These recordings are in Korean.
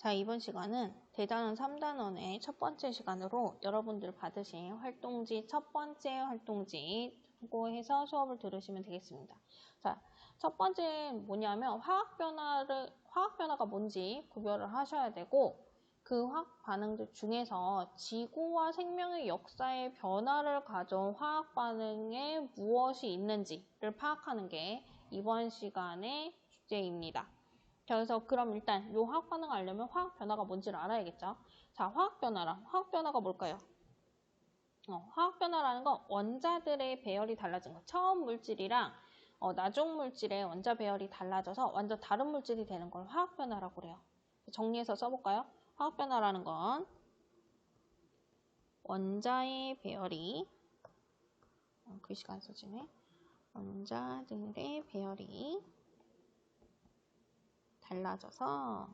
자, 이번 시간은 대단원 3단원의 첫 번째 시간으로 여러분들 받으신 활동지 첫 번째 활동지 참고해서 수업을 들으시면 되겠습니다. 자, 첫 번째는 뭐냐면 화학변화가 뭔지 구별을 하셔야 되고, 그 화학 반응들 중에서 지구와 생명의 역사의 변화를 가져온 화학 반응에 무엇이 있는지를 파악하는 게 이번 시간의 주제입니다. 자, 그래서 그럼 일단 이 화학 반응을 알려면 화학 변화가 뭔지를 알아야겠죠. 자, 화학 변화가 뭘까요? 화학 변화라는 건 원자들의 배열이 달라진 거. 처음 물질이랑 나중 물질의 원자 배열이 달라져서 완전 다른 물질이 되는 걸 화학 변화라고 그래요. 정리해서 써볼까요? 화학 변화라는 건 원자의 배열이 글씨가 안 써지네. 원자들의 배열이 달라져서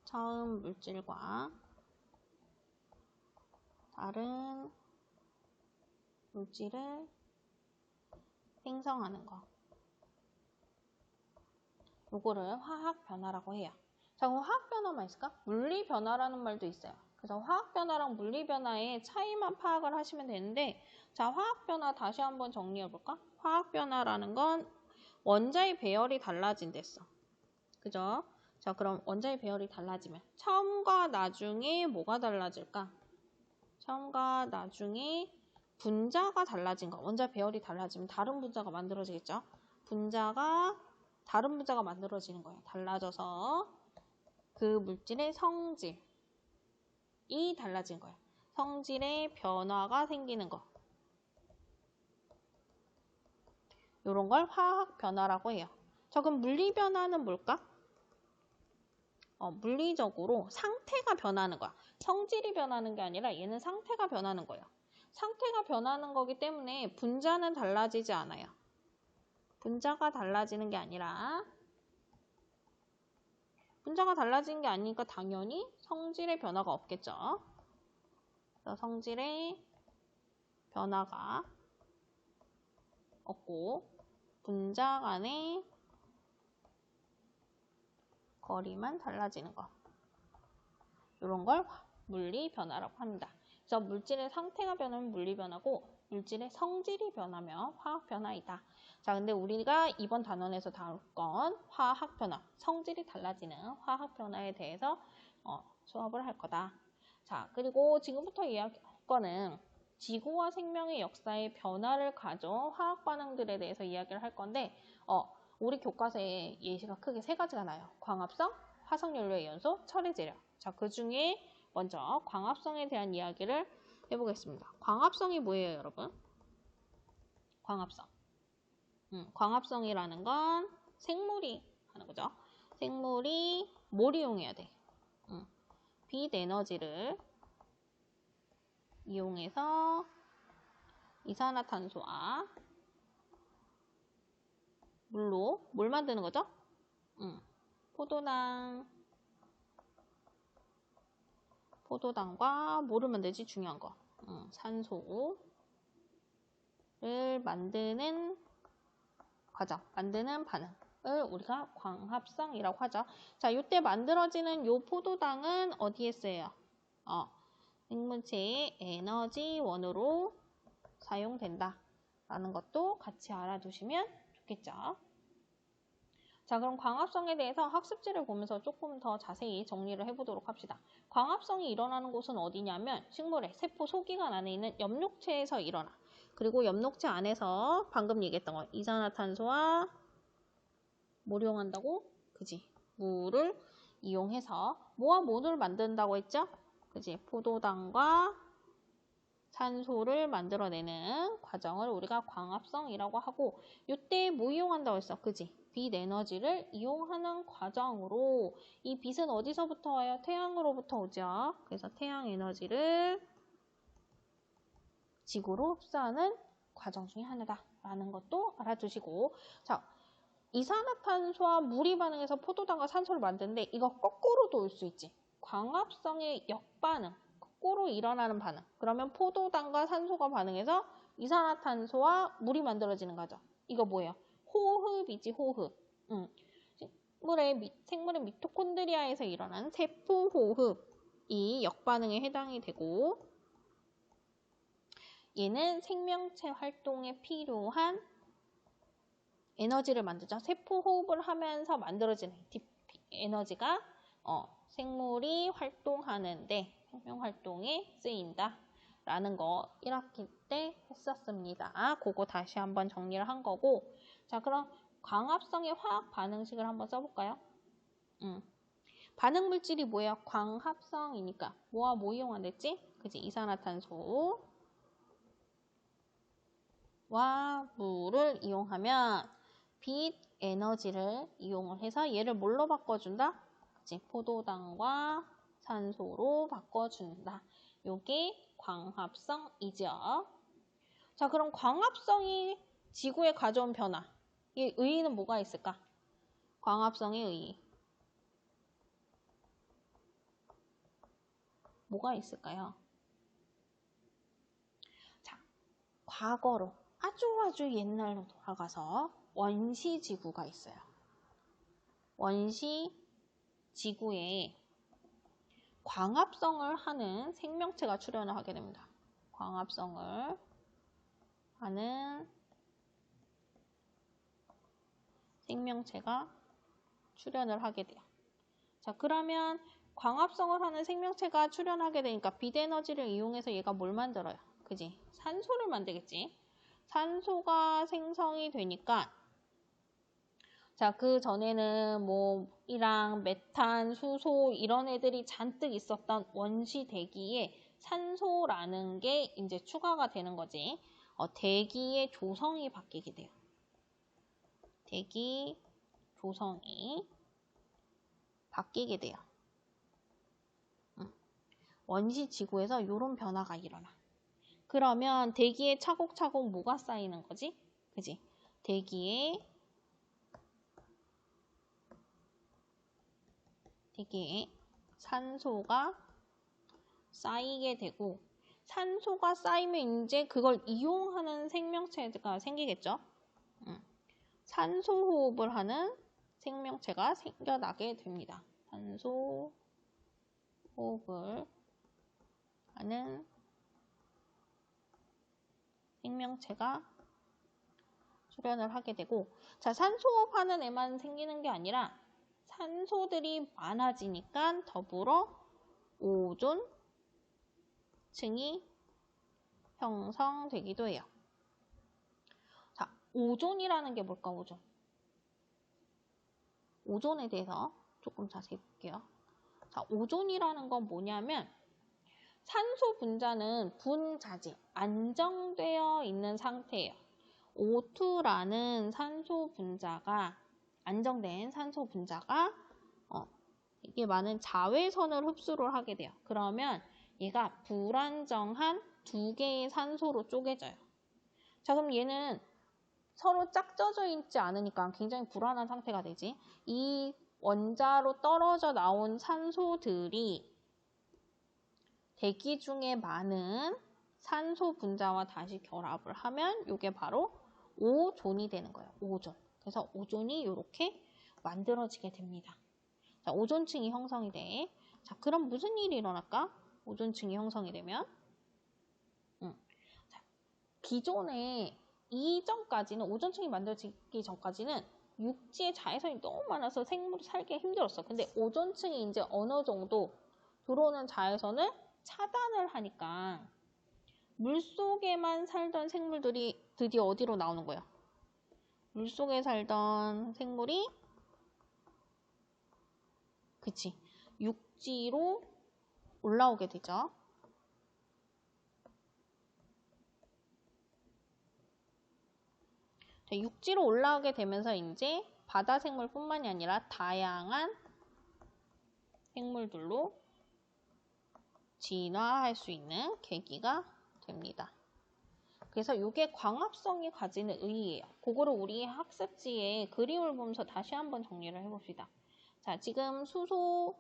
처음 물질과 다른 물질을 생성하는 거. 요거를 화학 변화라고 해요. 자, 그럼 화학 변화만 있을까? 물리 변화라는 말도 있어요. 그래서 화학 변화랑 물리 변화의 차이만 파악을 하시면 되는데, 자, 화학 변화 다시 한번 정리해 볼까? 화학 변화라는 건 원자의 배열이 달라진댔어. 그죠? 자, 그럼 원자의 배열이 달라지면 처음과 나중에 뭐가 달라질까? 처음과 나중에 분자가 달라진 거. 원자 배열이 달라지면 다른 분자가 만들어지겠죠? 다른 분자가 만들어지는 거예요. 달라져서 그 물질의 성질이 달라진 거예요. 성질의 변화가 생기는 거. 이런 걸 화학 변화라고 해요. 자, 그럼 물리 변화는 뭘까? 물리적으로 상태가 변하는 거야. 성질이 변하는 게 아니라 얘는 상태가 변하는 거예요. 상태가 변하는 거기 때문에 분자는 달라지지 않아요. 분자가 달라지는 게 아니라 분자가 달라지는 게 아니니까 당연히 성질의 변화가 없겠죠. 그래서 성질의 변화가 없고 분자 간의 거리만 달라지는 거. 이런 걸 물리 변화라고 합니다. 그래서 물질의 상태가 변하면 물리 변화고 물질의 성질이 변하면 화학 변화이다. 자, 근데 우리가 이번 단원에서 다룰 건 화학 변화, 성질이 달라지는 화학 변화에 대해서 수업을 할 거다. 자, 그리고 지금부터 이야기할 거는 지구와 생명의 역사의 변화를 가져온 화학 반응들에 대해서 이야기를 할 건데, 우리 교과서에 예시가 크게 세 가지가 나요. 광합성, 화석연료의 연소, 철의 재료. 자, 그 중에 먼저 광합성에 대한 이야기를 해보겠습니다. 광합성이 뭐예요, 여러분? 광합성. 광합성이라는 건 생물이 하는 거죠. 생물이 뭘 이용해야 돼? 빛 에너지를 이용해서 이산화탄소와 물로 뭘 만드는 거죠? 포도당과 뭐를 만들지? 중요한 거. 산소를 만드는 과정, 만드는 반응을 우리가 광합성이라고 하죠. 자, 이때 만들어지는 요 포도당은 어디에 쓰여요? 생물체의 에너지원으로 사용된다. 라는 것도 같이 알아두시면 좋겠죠. 자, 그럼 광합성에 대해서 학습지를 보면서 조금 더 자세히 정리를 해보도록 합시다. 광합성이 일어나는 곳은 어디냐면 식물의 세포 소기관 안에 있는 엽록체에서 일어나. 그리고 엽록체 안에서 방금 얘기했던 거 이산화탄소와 뭘 이용한다고? 그지? 물을 이용해서 뭐와 뭐를 만든다고 했죠? 그지? 포도당과 산소를 만들어내는 과정을 우리가 광합성이라고 하고, 이때 뭐 이용한다고 했어? 그지? 빛 에너지를 이용하는 과정으로, 이 빛은 어디서부터 와요? 태양으로부터 오죠. 그래서 태양 에너지를 지구로 흡수하는 과정 중에 하나다라는 것도 알아두시고, 자, 이산화탄소와 물이 반응해서 포도당과 산소를 만드는데 이거 거꾸로도 올 수 있지. 광합성의 역반응, 거꾸로 일어나는 반응. 그러면 포도당과 산소가 반응해서 이산화탄소와 물이 만들어지는 거죠. 이거 뭐예요? 호흡이지, 호흡. 생물의 미토콘드리아에서 일어나는 세포호흡이 역반응에 해당이 되고 얘는 생명체 활동에 필요한 에너지를 만들죠. 세포호흡을 하면서 만들어지는 에너지가 생물이 활동하는데 생명활동에 쓰인다. 라는 거 1학기 때 했었습니다. 그거 다시 한번 정리를 한 거고 자 그럼 광합성의 화학 반응식을 한번 써볼까요? 반응물질이 뭐예요? 광합성이니까 뭐와 뭐 이용한댔지? 그치? 이산화탄소와 물을 이용하면 빛 에너지를 이용을 해서 얘를 뭘로 바꿔준다? 그치? 포도당과 산소로 바꿔준다. 요게 광합성이죠. 자, 그럼 광합성이 지구에 가져온 변화. 이 의의는 뭐가 있을까? 광합성의 의의. 뭐가 있을까요? 자, 과거로 아주 옛날로 돌아가서 원시지구가 있어요. 원시지구에 광합성을 하는 생명체가 출현을 하게 됩니다. 광합성을 하는 생명체가 출현을 하게 돼요. 자, 그러면 광합성을 하는 생명체가 출현하게 되니까 빛에너지를 이용해서 얘가 뭘 만들어요? 그지? 산소를 만들겠지? 산소가 생성이 되니까 자, 그 전에는 뭐 이랑 메탄, 수소 이런 애들이 잔뜩 있었던 원시 대기에 산소라는 게 이제 추가가 되는 거지. 대기의 조성이 바뀌게 돼요. 대기 조성이 바뀌게 돼요. 원시 지구에서 이런 변화가 일어나. 그러면 대기에 차곡차곡 뭐가 쌓이는 거지? 그지? 대기에 산소가 쌓이게 되고 산소가 쌓이면 이제 그걸 이용하는 생명체가 생기겠죠? 산소 호흡을 하는 생명체가 생겨나게 됩니다. 산소 호흡을 하는 생명체가 출현을 하게 되고 자, 산소 호흡하는 애만 생기는 게 아니라 산소들이 많아지니까 더불어 오존층이 형성되기도 해요. 자, 오존이라는 게 뭘까, 오존? 오존에 대해서 조금 자세히 볼게요. 자, 오존이라는 건 뭐냐면 산소 분자는 분자지, 안정되어 있는 상태예요. O2라는 산소 분자가 안정된 산소 분자가 이게 많은 자외선을 흡수를 하게 돼요. 그러면 얘가 불안정한 두 개의 산소로 쪼개져요. 자, 그럼 얘는 서로 짝져져 있지 않으니까 굉장히 불안한 상태가 되지. 이 원자로 떨어져 나온 산소들이 대기 중에 많은 산소 분자와 다시 결합을 하면 이게 바로 오존이 되는 거예요. 오존. 그래서 오존이 이렇게 만들어지게 됩니다. 자, 오존층이 형성이 돼. 자, 그럼 무슨 일이 일어날까? 오존층이 형성이 되면 자, 기존에 이전까지는 오존층이 만들어지기 전까지는 육지에 자외선이 너무 많아서 생물이 살기 힘들었어. 근데 오존층이 이제 어느 정도 들어오는 자외선을 차단을 하니까 물속에만 살던 생물들이 드디어 어디로 나오는 거예요? 물속에 살던 생물이 그치 육지로 올라오게 되죠. 육지로 올라오게 되면서 이제 바다 생물뿐만이 아니라 다양한 생물들로 진화할 수 있는 계기가 됩니다. 그래서 이게 광합성이 가지는 의의예요. 그거를 우리 학습지에 그림을 보면서 다시 한번 정리를 해봅시다. 자, 지금 수소,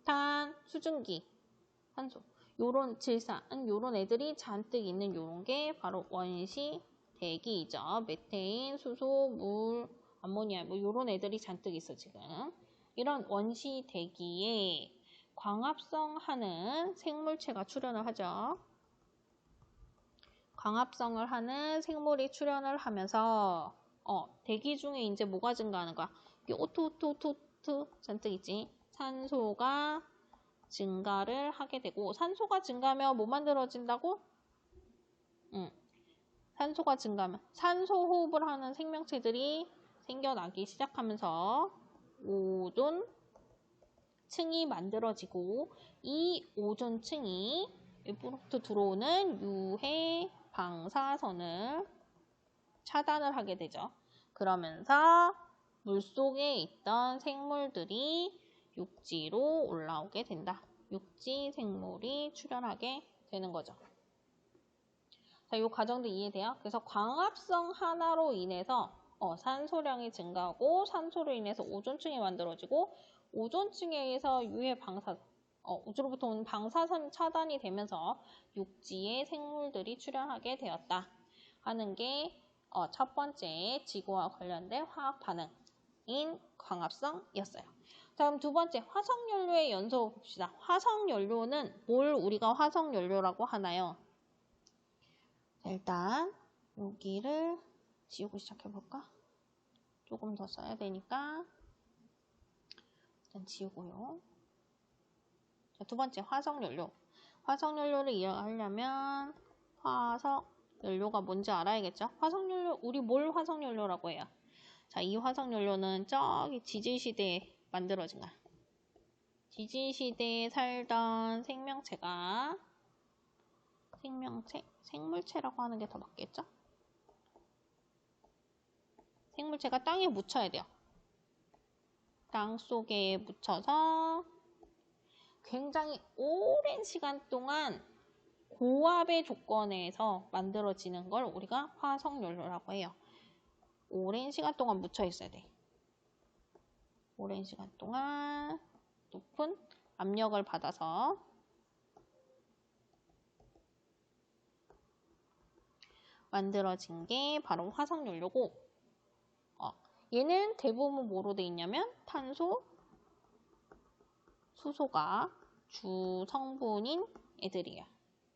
탄, 수증기, 산소 요런 질산, 요런 애들이 잔뜩 있는 요런 게 바로 원시 대기이죠. 메테인, 수소, 물, 암모니아, 뭐 요런 애들이 잔뜩 있어 지금. 이런 원시 대기에 광합성하는 생물체가 출현을 하죠. 광합성을 하는 생물이 출현을 하면서 대기 중에 이제 뭐가 증가하는 거야? 오토 잔뜩 있지. 산소가 증가를 하게 되고, 산소가 증가하면 뭐 만들어진다고? 산소가 증가하면 산소 호흡을 하는 생명체들이 생겨나기 시작하면서 오존층이 만들어지고, 이 오존층이 외부로부터 들어오는 유해 방사선을 차단을 하게 되죠. 그러면서 물속에 있던 생물들이 육지로 올라오게 된다. 육지 생물이 출현하게 되는 거죠. 자, 이 과정도 이해돼요? 그래서 광합성 하나로 인해서 산소량이 증가하고, 산소로 인해서 오존층이 만들어지고, 오존층에 의해서 유해 우주로부터 온 방사선 차단이 되면서 육지의 생물들이 출현하게 되었다 하는 게 첫 번째 지구와 관련된 화학 반응인 광합성이었어요. 자, 그럼 두 번째 화석연료의 연소 봅시다. 화석연료는 뭘 우리가 화석연료라고 하나요? 자, 일단 여기를 지우고 시작해볼까? 조금 더 써야 되니까 일단 지우고요. 자, 두 번째 화석연료. 화석연료를 이해하려면 화석연료가 뭔지 알아야겠죠? 화석연료, 우리 뭘 화석연료라고 해요? 자, 이 화석연료는 저기 지질시대에 만들어진 거야. 지질시대에 살던 생물체라고 하는 게 더 맞겠죠? 생물체가 땅에 묻혀야 돼요. 땅 속에 묻혀서 굉장히 오랜 시간 동안 고압의 조건에서 만들어지는 걸 우리가 화석연료라고 해요. 오랜 시간 동안 묻혀 있어야 돼. 오랜 시간 동안 높은 압력을 받아서 만들어진 게 바로 화석연료고, 얘는 대부분 뭐로 돼 있냐면 탄소, 수소가 주 성분인 애들이에요.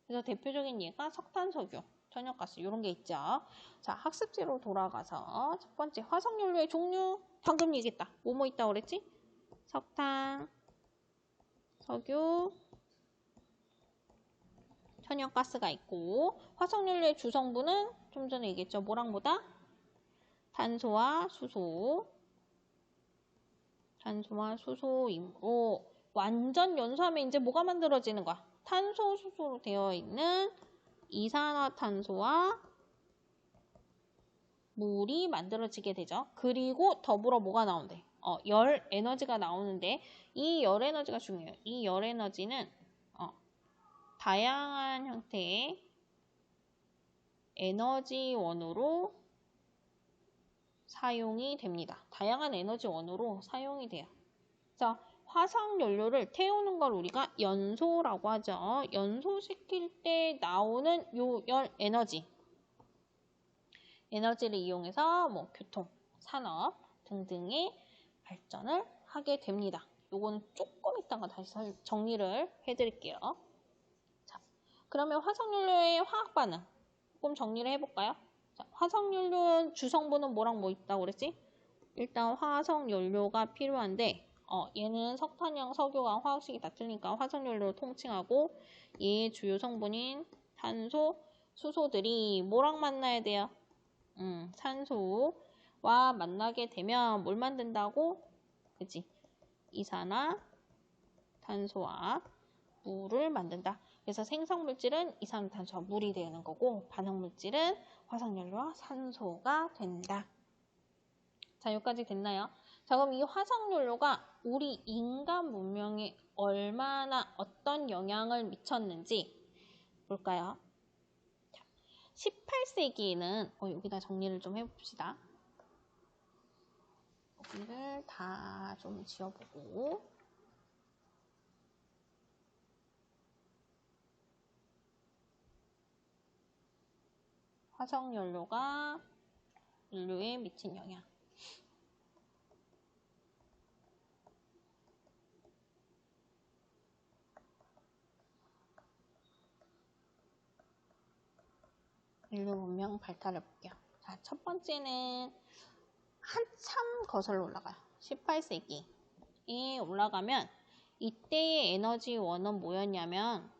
그래서 대표적인 예가 석탄석유, 천연가스 이런 게 있죠. 자, 학습지로 돌아가서 첫 번째 화석연료의 종류 방금 얘기했다. 뭐뭐 있다고 그랬지? 석탄, 석유, 천연가스가 있고, 화석연료의 주성분은 좀 전에 얘기했죠. 뭐랑 뭐다? 탄소와 수소이므로 완전 연소하면 이제 뭐가 만들어지는 거야? 탄소, 수소로 되어 있는 이산화탄소와 물이 만들어지게 되죠. 그리고 더불어 뭐가 나온대? 열 에너지가 나오는데, 이 열 에너지가 중요해요. 이 열 에너지는 다양한 형태의 에너지원으로 사용이 됩니다. 다양한 에너지원으로 사용이 돼요. 자, 화석연료를 태우는 걸 우리가 연소라고 하죠. 연소시킬 때 나오는 요 열 에너지를 이용해서 뭐 교통, 산업 등등의 발전을 하게 됩니다. 요거는 조금 이따가 다시 정리를 해드릴게요. 자, 그러면 화석연료의 화학 반응 조금 정리를 해볼까요? 자, 화석연료 주성분은 뭐랑 뭐 있다고 그랬지? 일단 화석연료가 필요한데, 얘는 석탄이랑 석유랑 화학식이 다 틀리니까 화석연료로 통칭하고, 얘의 주요 성분인 탄소, 수소들이 뭐랑 만나야 돼요? 산소와 만나게 되면 뭘 만든다고? 그치? 이산화탄소와 물을 만든다. 그래서 생성물질은 이산화탄소와 물이 되는 거고, 반응물질은 화석연료와 산소가 된다. 자, 여기까지 됐나요? 자, 그럼 이 화석연료가 우리 인간 문명에 얼마나 어떤 영향을 미쳤는지 볼까요? 18세기에는 여기다 정리를 좀 해봅시다. 여기를 다 좀 지워보고, 화석연료가 인류에 미친 영향. 인류 문명 발달해 볼게요. 자, 첫 번째는 한참 거슬러 올라가요. 18세기에 올라가면 이때의 에너지원은 뭐였냐면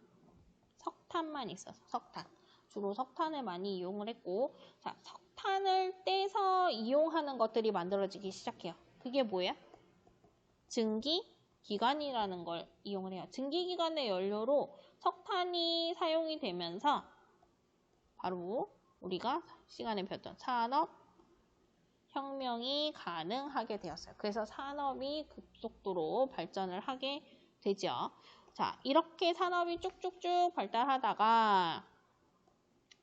석탄만 있어서 석탄. 주로 석탄을 많이 이용을 했고, 자, 석탄을 떼서 이용하는 것들이 만들어지기 시작해요. 그게 뭐예요? 증기기관이라는 걸 이용을 해요. 증기기관의 연료로 석탄이 사용이 되면서 바로 우리가 시간에 배웠던 산업혁명이 가능하게 되었어요. 그래서 산업이 급속도로 발전을 하게 되죠. 자, 이렇게 산업이 쭉쭉쭉 발달하다가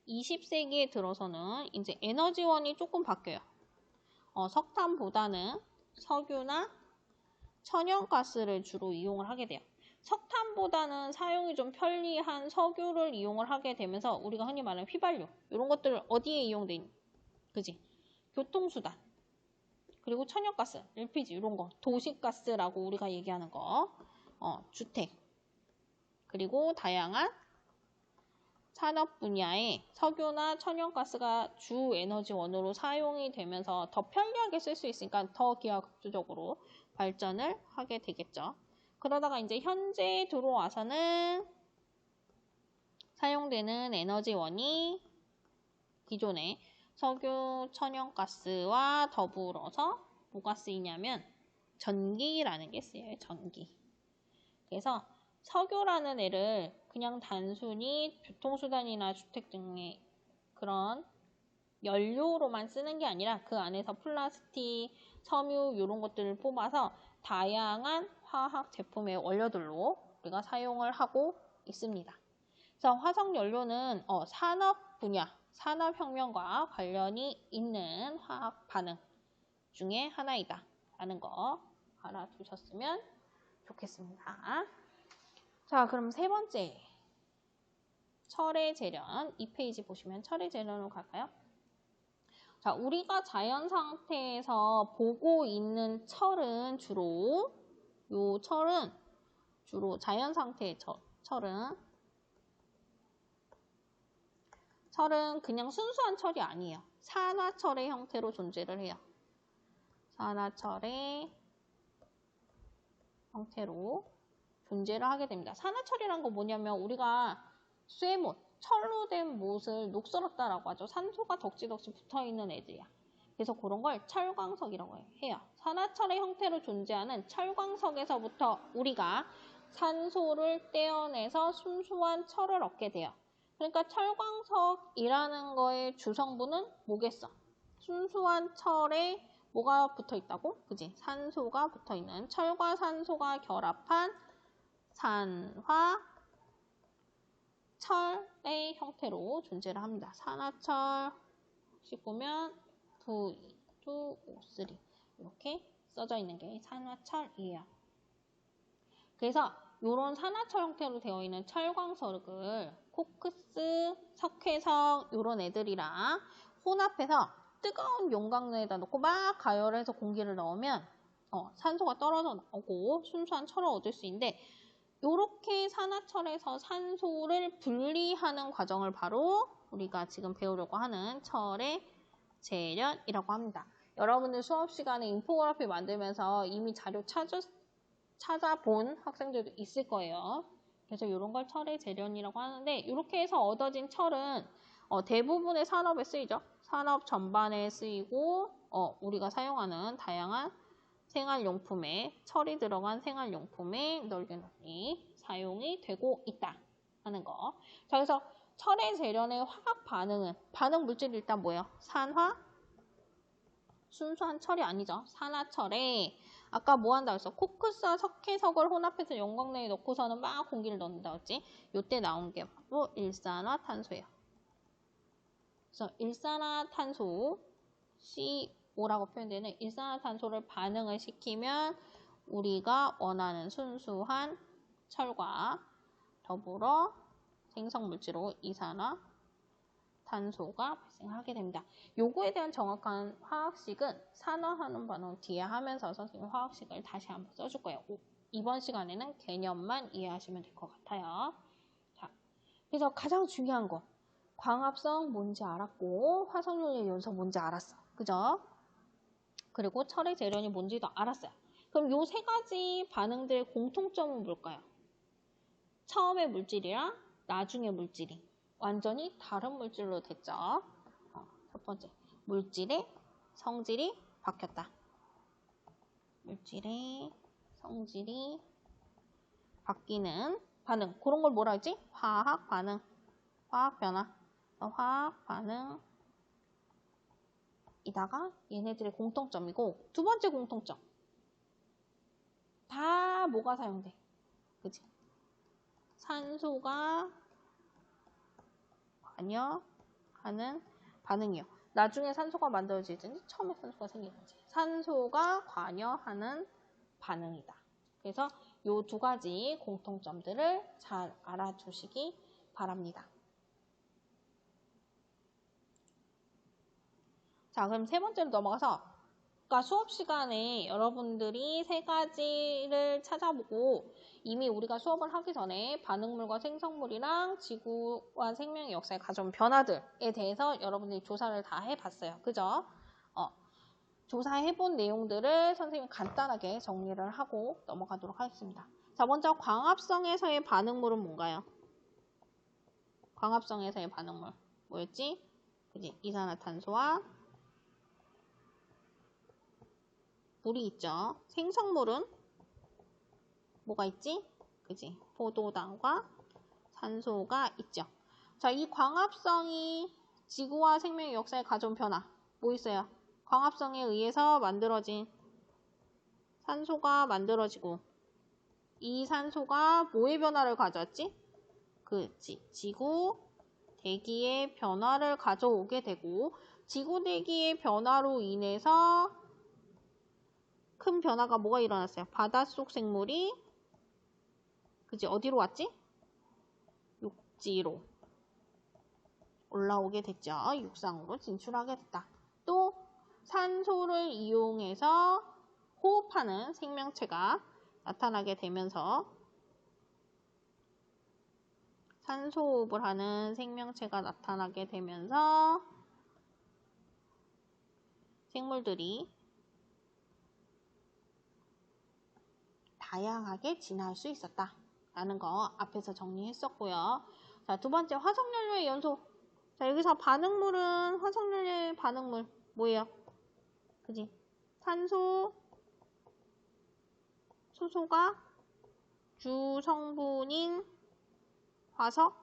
20세기에 들어서는 이제 에너지원이 조금 바뀌어요. 석탄보다는 석유나 천연가스를 주로 이용을 하게 돼요. 석탄보다는 사용이 좀 편리한 석유를 이용을 하게 되면서 우리가 흔히 말하는 휘발유 이런 것들 어디에 이용돼 있니? 그지? 교통수단 그리고 천연가스, LPG 이런 거 도시가스라고 우리가 얘기하는 거 주택 그리고 다양한 산업 분야에 석유나 천연가스가 주 에너지원으로 사용이 되면서 더 편리하게 쓸 수 있으니까 더 기하급수적으로 발전을 하게 되겠죠. 그러다가 이제 현재 들어와서는 사용되는 에너지원이 기존의 석유, 천연가스와 더불어서 뭐가 쓰이냐면 전기라는 게 쓰여요. 전기. 그래서 석유라는 애를 그냥 단순히 교통수단이나 주택 등의 그런 연료로만 쓰는 게 아니라 그 안에서 플라스틱, 섬유 이런 것들을 뽑아서 다양한 화학 제품의 원료들로 우리가 사용을 하고 있습니다. 그래서 화석연료는 산업 분야, 산업혁명과 관련이 있는 화학 반응 중에 하나이다 라는 거 알아두셨으면 좋겠습니다. 자, 그럼 세 번째 철의 재련 2페이지 보시면 철의 재련으로 갈까요? 자, 우리가 자연 상태에서 보고 있는 철은 주로 자연 상태의 철은 그냥 순수한 철이 아니에요. 산화철의 형태로 존재를 해요. 산화철의 형태로 존재를 하게 됩니다. 산화철이란 건 뭐냐면 우리가 쇠못, 철로 된 못을 녹슬었다라고 하죠. 산소가 덕지덕지 붙어있는 애들이야. 그래서 그런 걸 철광석이라고 해요. 산화철의 형태로 존재하는 철광석에서부터 우리가 산소를 떼어내서 순수한 철을 얻게 돼요. 그러니까 철광석이라는 거의 주성분은 뭐겠어? 순수한 철에 뭐가 붙어있다고? 그지? 산소가 붙어있는 철과 산소가 결합한 산화철의 형태로 존재를 합니다. 산화철 혹시 보면 V2O3 이렇게 써져 있는 게 산화철이에요. 그래서 이런 산화철 형태로 되어 있는 철광석을 코크스, 석회석 이런 애들이랑 혼합해서 뜨거운 용광로에다 넣고 막 가열해서 공기를 넣으면 산소가 떨어져 나오고 순수한 철을 얻을 수 있는데 이렇게 산화철에서 산소를 분리하는 과정을 바로 우리가 지금 배우려고 하는 철의 재련이라고 합니다. 여러분들 수업 시간에 인포그래피 만들면서 이미 자료 찾아본 학생들도 있을 거예요. 그래서 이런 걸 철의 재련이라고 하는데 이렇게 해서 얻어진 철은 대부분의 산업에 쓰이죠. 산업 전반에 쓰이고 우리가 사용하는 다양한 생활용품에 철이 들어간 생활용품에 널리 사용이 되고 있다 하는 거. 자, 그래서 철의 재련의 화학 반응은 반응 물질이 일단 뭐예요? 산화, 순수한 철이 아니죠. 산화철에 아까 뭐 한다고 했어? 코크스와 석회석을 혼합해서 용광로에 넣고서는 막 공기를 넣는다고 했지? 이때 나온 게 바로 일산화탄소예요. 그래서 일산화탄소 CO라고 표현되는 일산화탄소를 반응을 시키면 우리가 원하는 순수한 철과 더불어 생성물질로 이산화탄소가 발생하게 됩니다. 요거에 대한 정확한 화학식은 산화하는 반응 뒤에 하면서 선생님 화학식을 다시 한번 써줄 거예요. 이번 시간에는 개념만 이해하시면 될 것 같아요. 자, 그래서 가장 중요한 거 광합성 뭔지 알았고 화석연료 연소 뭔지 알았어. 그죠? 그리고 철의 재련이 뭔지도 알았어요. 그럼 요 세 가지 반응들의 공통점은 뭘까요? 처음의 물질이랑 나중의 물질이 완전히 다른 물질로 됐죠. 첫 번째, 물질의 성질이 바뀌었다. 물질의 성질이 바뀌는 반응. 그런 걸 뭐라 했지? 화학 반응, 화학 변화, 화학 반응이다가 얘네들의 공통점이고, 두 번째 공통점. 다 뭐가 사용돼? 그치? 산소가 관여하는 반응이요. 나중에 산소가 만들어지든지 처음에 산소가 생기든지 산소가 관여하는 반응이다. 그래서 이 두 가지 공통점들을 잘 알아두시기 바랍니다. 자, 그럼 세 번째로 넘어가서 아까 수업 시간에 여러분들이 세 가지를 찾아보고 이미 우리가 수업을 하기 전에 반응물과 생성물이랑 지구와 생명의 역사에 가져온 변화들에 대해서 여러분들이 조사를 다 해봤어요. 그죠? 조사해본 내용들을 선생님이 간단하게 정리를 하고 넘어가도록 하겠습니다. 자, 먼저 광합성에서의 반응물은 뭔가요? 광합성에서의 반응물 뭐였지? 그지? 이산화탄소와 물이 있죠. 생성물은 뭐가 있지? 그지? 포도당과 산소가 있죠. 자, 이 광합성이 지구와 생명의 역사에 가져온 변화 뭐 있어요? 광합성에 의해서 만들어진 산소가 만들어지고 이 산소가 뭐의 변화를 가져왔지? 그치? 지구 대기의 변화를 가져오게 되고 지구 대기의 변화로 인해서 큰 변화가 뭐가 일어났어요? 바닷속 생물이 그치? 어디로 왔지? 육지로 올라오게 됐죠. 육상으로 진출하게 됐다. 또 산소를 이용해서 호흡하는 생명체가 나타나게 되면서 산소 호흡을 하는 생명체가 나타나게 되면서 생물들이 다양하게 진화할 수 있었다. 라는 거 앞에서 정리했었고요. 자, 두 번째 화석연료의 연소. 자, 여기서 반응물은 화석연료의 반응물 뭐예요? 그지? 산소, 수소가 주 성분인 화석,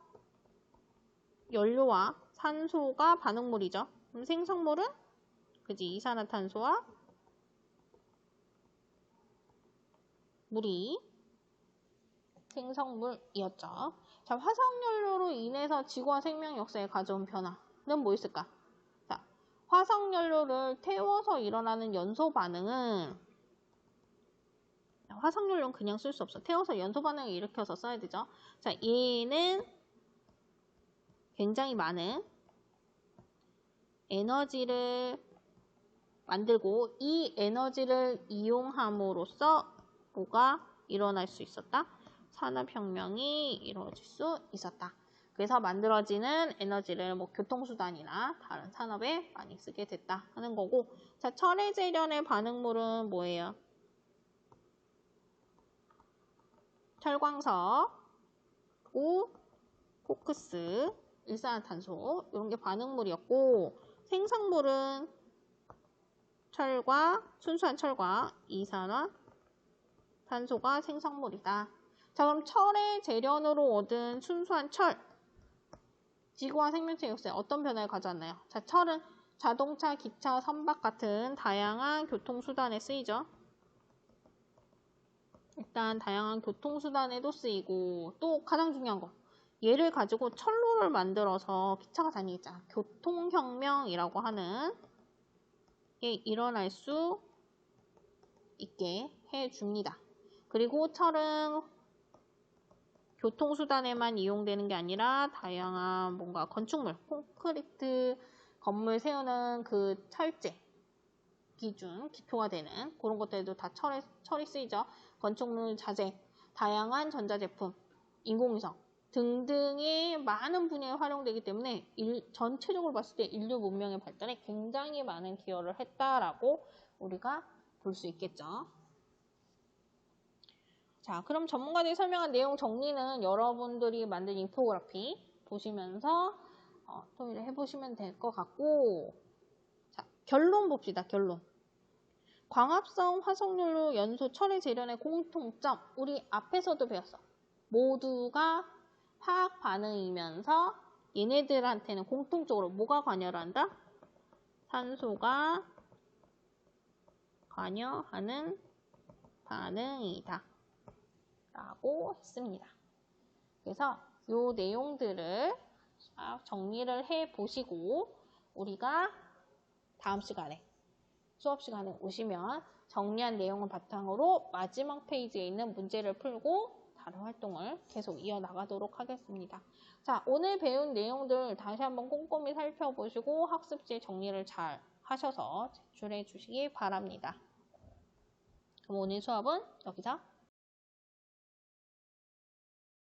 연료와 산소가 반응물이죠. 그럼 생성물은 그지? 이산화탄소와 물이 생성물이었죠. 자, 화석연료로 인해서 지구와 생명 역사에 가져온 변화는 뭐 있을까? 자, 화석연료를 태워서 일어나는 연소 반응은 화석연료는 그냥 쓸 수 없어. 태워서 연소 반응을 일으켜서 써야 되죠. 자, 얘는 굉장히 많은 에너지를 만들고 이 에너지를 이용함으로써 뭐가 일어날 수 있었다? 산업혁명이 이루어질 수 있었다. 그래서 만들어지는 에너지를 뭐 교통수단이나 다른 산업에 많이 쓰게 됐다 하는 거고, 자, 철의 재련의 반응물은 뭐예요? 철광석, 오, 코크스, 일산화탄소 이런 게 반응물이었고, 생성물은 철과 순수한 철과 이산화탄소가 생성물이다. 자, 그럼 철의 재련으로 얻은 순수한 철, 지구와 생명체 역사에 어떤 변화를 가져왔나요? 자, 철은 자동차, 기차, 선박 같은 다양한 교통수단에 쓰이죠. 일단 다양한 교통수단에도 쓰이고 또 가장 중요한 거 얘를 가지고 철로를 만들어서 기차가 다니겠잖아. 교통혁명이라고 하는 게 일어날 수 있게 해줍니다. 그리고 철은 교통수단에만 이용되는 게 아니라 다양한 뭔가 건축물, 콘크리트 건물 세우는 그 철제 기준, 기초가 되는 그런 것들도 다 철이 쓰이죠. 건축물 자재, 다양한 전자제품, 인공위성 등등의 많은 분야에 활용되기 때문에 전체적으로 봤을 때 인류 문명의 발전에 굉장히 많은 기여를 했다라고 우리가 볼 수 있겠죠. 자, 그럼 전문가들이 설명한 내용 정리는 여러분들이 만든 인포그래피 보시면서 토의를 해보시면 될 것 같고, 자, 결론 봅시다. 결론. 광합성 화석연료 연소 처리 재련의 공통점. 우리 앞에서도 배웠어. 모두가 화학 반응이면서 얘네들한테는 공통적으로 뭐가 관여를 한다? 산소가 관여하는 반응이다. 라고 했습니다. 그래서 이 내용들을 정리를 해 보시고 우리가 다음 시간에 수업 시간에 오시면 정리한 내용을 바탕으로 마지막 페이지에 있는 문제를 풀고 다른 활동을 계속 이어나가도록 하겠습니다. 자, 오늘 배운 내용들 다시 한번 꼼꼼히 살펴보시고 학습지 정리를 잘 하셔서 제출해 주시기 바랍니다. 그럼 오늘 수업은 여기서